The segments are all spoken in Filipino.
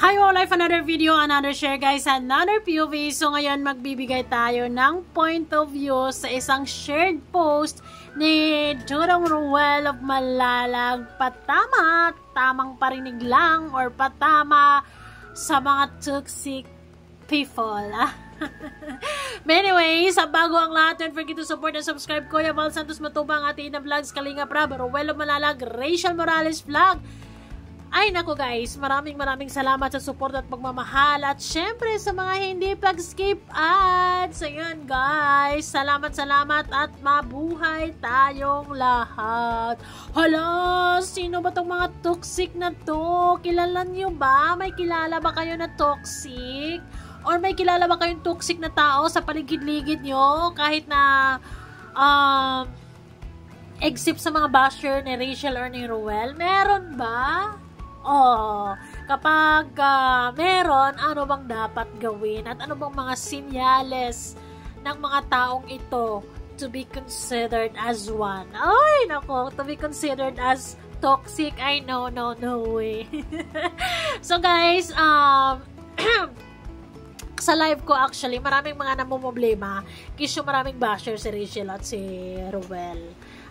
Hi all, life another video, another share guys, another POV. So ngayon magbibigay tayo ng point of view sa isang shared post ni Dodong Ruel of Malalag. Patama, tamang parinig lang or patama sa mga toxic people. Anyway, sa bago ang lahat, don't forget to support and subscribe Kuya Val Santos Matubang, Ate Ina Vlogs, Kalinga Prab, Ruel of Malalag, Rachel Morales Vlog. Ay nako guys, maraming salamat sa support at pagmamahal at syempre sa mga hindi pag-skip ads. Ayun guys, salamat at mabuhay tayong lahat. Hala, sino ba tong mga toxic na to? Kilala nyo ba? May kilala ba kayo na toxic? Or may kilala ba kayong toxic na tao sa paligid-ligid nyo? Kahit na except sa mga basher ni Rachel or ni Ruel, meron ba? Kapag meron, ano bang dapat gawin? At ano bang mga sinyales ng mga taong ito to be considered as one? Ay, nako, to be considered as toxic? Ay, no way. So guys, sa live ko actually, maraming mga namumblema kasi maraming basher si Rachel at si Ruel.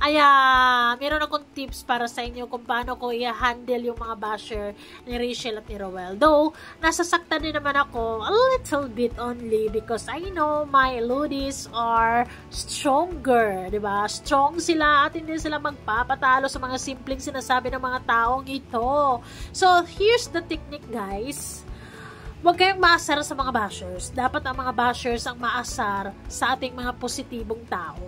Meron akong tips para sa inyo kung paano ko i-handle yung mga basher ni Rachel at ni Ruel. Though, nasasaktan din naman ako a little bit only because I know my ladies are stronger, diba? Strong sila at hindi sila magpapatalo sa mga simpleng sinasabi ng mga taong ito. So, here's the technique guys. Huwag kayong maasar sa mga bashers. Dapat ang mga bashers ang maasar sa ating mga positibong tao.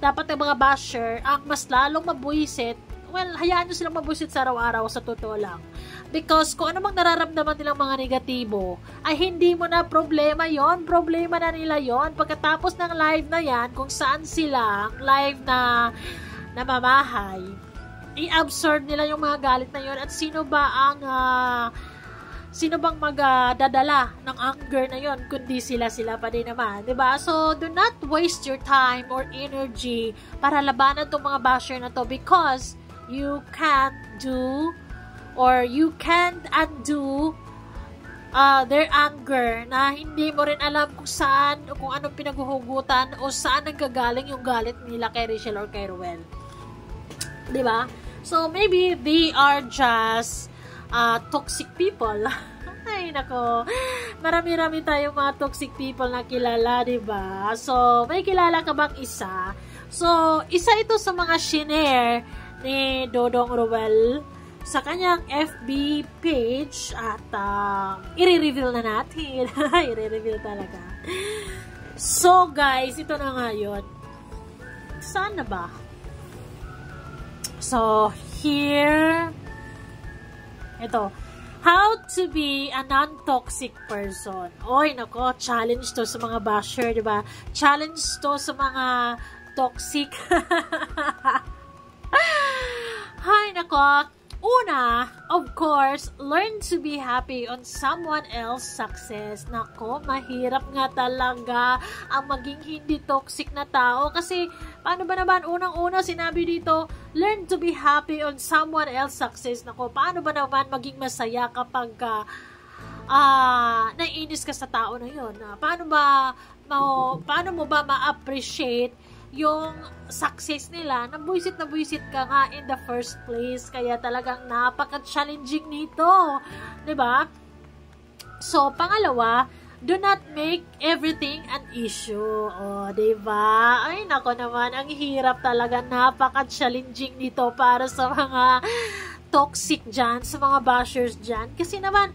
Dapat ang mga basher ang mas lalong mabuisit. Well, hayaan nyo silang mabuisit sa araw-araw sa totoo lang. Because kung ano mang nararamdaman nilang mga negatibo, ay hindi mo na problema yon. Problema na nila yon. Pagkatapos ng live na yan, kung saan sila, live na namamahay, i-absorb nila yung mga galit na yon. At sino bang magdadala ng anger na yon kundi sila pa din naman, diba? So, do not waste your time or energy para labanan tong mga basher na to because you can't do or you can't undo their anger na hindi mo rin alam kung saan o kung anong pinaghuhugutan o saan nanggagaling yung galit nila kay Rachel or kay Ruel. Diba? So, maybe they are just toxic people. Ay nako, marami tayong mga toxic people na kilala, diba? So, may kilala ka bang isa? So, isa ito sa mga shinare ni Dodong Ruel sa kanyang FB page at i-reveal na natin. I-reveal talaga. So, guys, ito na nga yun. Saan na ba? So, here ito, how to be a non-toxic person. Oy, nako, challenge to sa mga basher, diba? Challenge to sa mga toxic. Hay, nako. Una, of course, learn to be happy on someone else's success. Nako, mahirap nga talaga ang maging hindi toxic na tao. Kasi, paano ba naman, unang-una sinabi dito, learn to be happy on someone else's success. Nako, paano ba naman maging masaya kapag naiinis ka sa tao na yun? Paano mo ba ma-appreciate yung success nila? Nabuisit ka nga in the first place. Kaya talagang napaka-challenging nito. Diba? So, pangalawa, do not make everything an issue. O, diba? Ay, nako naman, ang hirap talaga. Napaka-challenging nito para sa mga toxic dyan, sa mga bashers dyan. Kasi naman,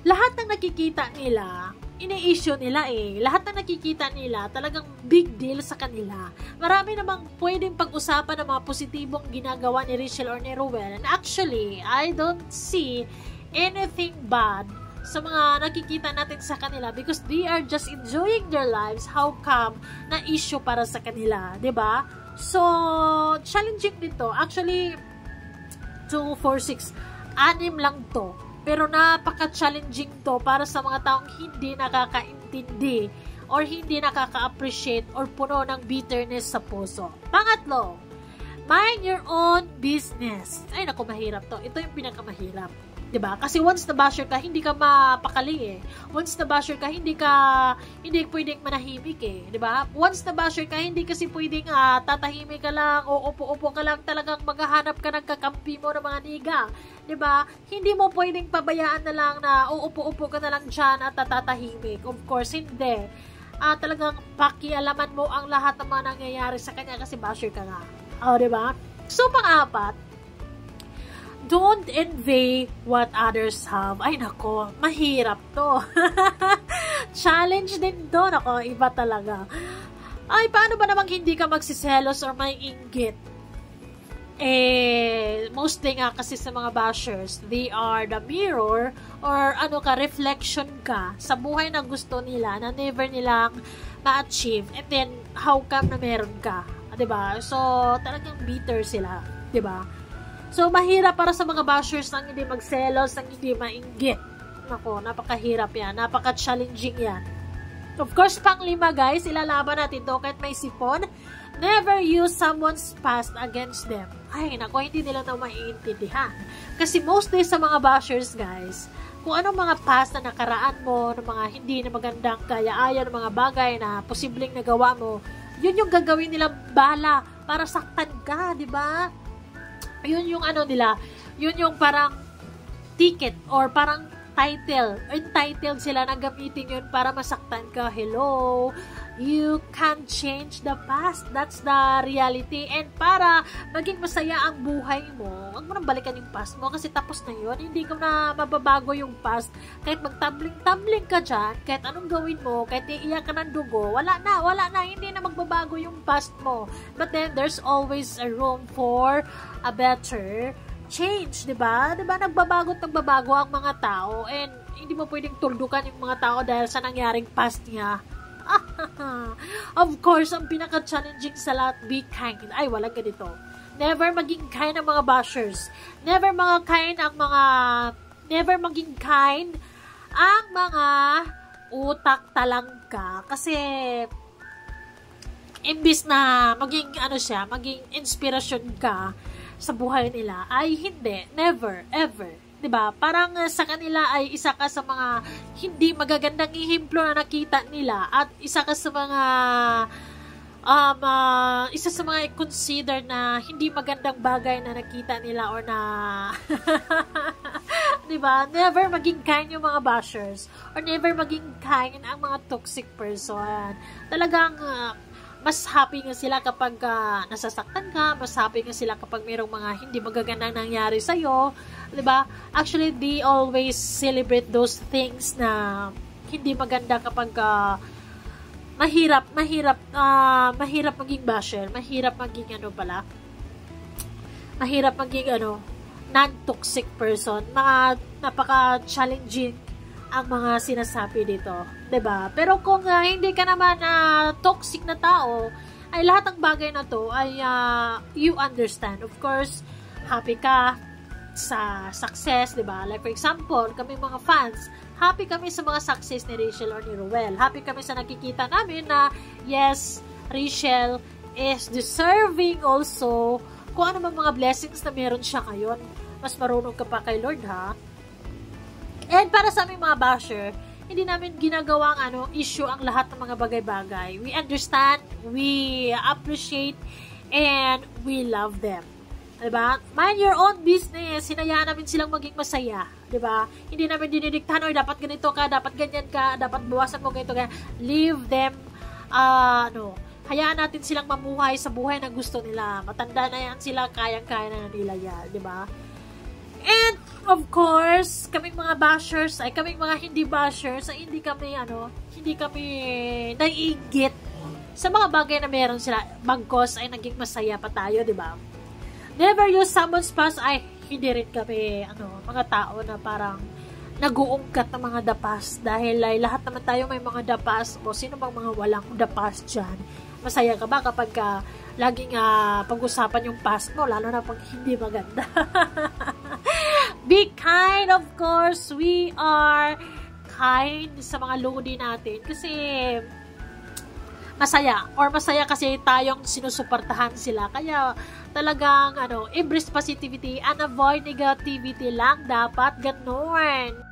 lahat ng nakikita nila, ini-issue nila eh. Lahat na nakikita nila, talagang big deal sa kanila. Marami namang pwedeng pag-usapan ng mga positibong ginagawa ni Rachel or ni Ruel. And actually, I don't see anything bad sa mga nakikita natin sa kanila because they are just enjoying their lives. How come na issue para sa kanila? 'Di ba? So, challenging dito. Actually, 2, 4, 6, 6 lang to. Pero napaka-challenging to para sa mga taong hindi nakakaintindi or hindi nakaka-appreciate or puno ng bitterness sa puso. Pangatlo, mind your own business. Ay naku, mahirap to. Ito yung pinakamahirap. 'Diba? Kasi once na basher ka, hindi ka mapakali eh. Once na basher ka, hindi pwedeng manahimik eh. 'Di ba? Once na basher ka, hindi kasi pwedeng tatahimik ka lang o upo-upo ka lang, talagang maghahanap ka ng kakampi mo ng mga niga. 'Di ba? Hindi mo pwedeng pabayaan na lang na uupo-upo ka na lang diyan at tatahimik. Of course, hindi. Talagang pakialaman mo ang lahat ng mga nangyayari sa kanya kasi basher ka nga. 'Di ba? So, pang-apat, don't envy what others have. Ay, nako, mahirap to. Challenge din to. Nako, iba talaga. Ay, paano ba namang hindi ka magsiselos or may inggit? Mostly nga kasi sa mga bashers, they are the mirror or reflection ka sa buhay na gusto nila na never nilang ma-achieve. And then, how come na meron ka? Diba? So, talagang bitter sila. Diba? So, mahirap para sa mga bashers nang hindi magselos, nang hindi mainggit. Nako, napakahirap yan. Napaka-challenging yan. Of course, pang-5 guys, ilalaban natin to kahit may sipon. Never use someone's past against them. Ay, nako, hindi nila na maiintindihan. Kasi mostly sa mga bashers guys, kung anong mga past na nakaraan mo, ng mga hindi na magandang kaya-aya ng mga bagay na posibleng nagawa mo, yun yung gagawin nilang bala para saktan ka, di ba? Yun yung nila, yun yung parang ticket or parang title, entitled sila na gamitin yun para masaktan ka. Hello, you can't change the past, that's the reality. And para maging masaya ang buhay mo, huwag mo nang balikan yung past mo kasi tapos na yun, hindi ko na mababago yung past. Kahit magtabling-tabling ka dyan, kahit anong gawin mo, kahit iiyak ka ng dugo, wala na, hindi na magbabago yung past mo. But then there's always a room for a better change, 'di ba? 'Di ba nagbabago ang mga tao and hindi mo pwedeng tuldukan yung mga tao dahil sa nangyaring past niya. Of course, ang pinaka-challenging sa lahat, be kind. Ay, walang ganito. Never maging kind ang mga bashers. Never maging kind ang mga utak talangka kasi imbis na maging maging inspirasyon ka sa buhay nila, ay hindi, never, ever. 'Di ba? Parang sa kanila ay isa ka sa mga hindi magagandang ehemplo na nakita nila at isa ka sa mga consider na hindi magandang bagay na nakita nila or na 'di ba? Never maging kind yung mga bashers or never maging kind ang mga toxic person. Talagang mas happy nga sila kapag nasasaktan ka, mas happy nga sila kapag mayroong mga hindi magagandang nangyari sa'yo, diba? Actually, they always celebrate those things na hindi maganda kapag mahirap maging basher, mahirap maging non-toxic person, napaka-challenging ang mga sinasabi dito, 'di ba? Pero kung hindi ka naman toxic na tao, ay lahat ng bagay na to ay you understand. Of course, happy ka sa success, 'di ba? Like for example, kami mga fans, happy kami sa mga success ni Rachel or ni Ruel. Happy kami sa nakikita namin na yes, Rachel is deserving also kung ano mga blessings na meron siya ngayon. Mas marunong ka pa kay Lord, ha? And para sa aming mga basher, hindi namin ginagawang issue ang lahat ng mga bagay-bagay. We understand, we appreciate, and we love them. Diba? Mind your own business. Hinayaan namin silang maging masaya. Diba? Hindi namin dinidiktahan, dapat ganito ka, dapat ganyan ka, dapat bawasan mo ganito ka. Leave them, hayaan natin silang mamuhay sa buhay na gusto nila. Matanda na yan sila, kayang-kaya na nila yan. Diba? And, of course, kaming mga bashers, ay kaming mga hindi bashers, ay hindi kami naiigit sa mga bagay na meron sila. Bagkos ay naging masaya pa tayo, di ba? Never use someone's past, ay hindi rin kami, mga tao na parang nag-uungkat ng mga dapas. Dahil ay lahat naman tayo may mga dapas. O sino bang mga walang dapas dyan? Masaya ka ba kapag laging pag-usapan yung past mo, lalo na pag hindi maganda? Be kind, of course. We are kind sa mga lodi natin. Kasi masaya kasi tayong sinusuportahan sila. Kaya talagang embrace positivity and avoid negativity lang dapat, ganun.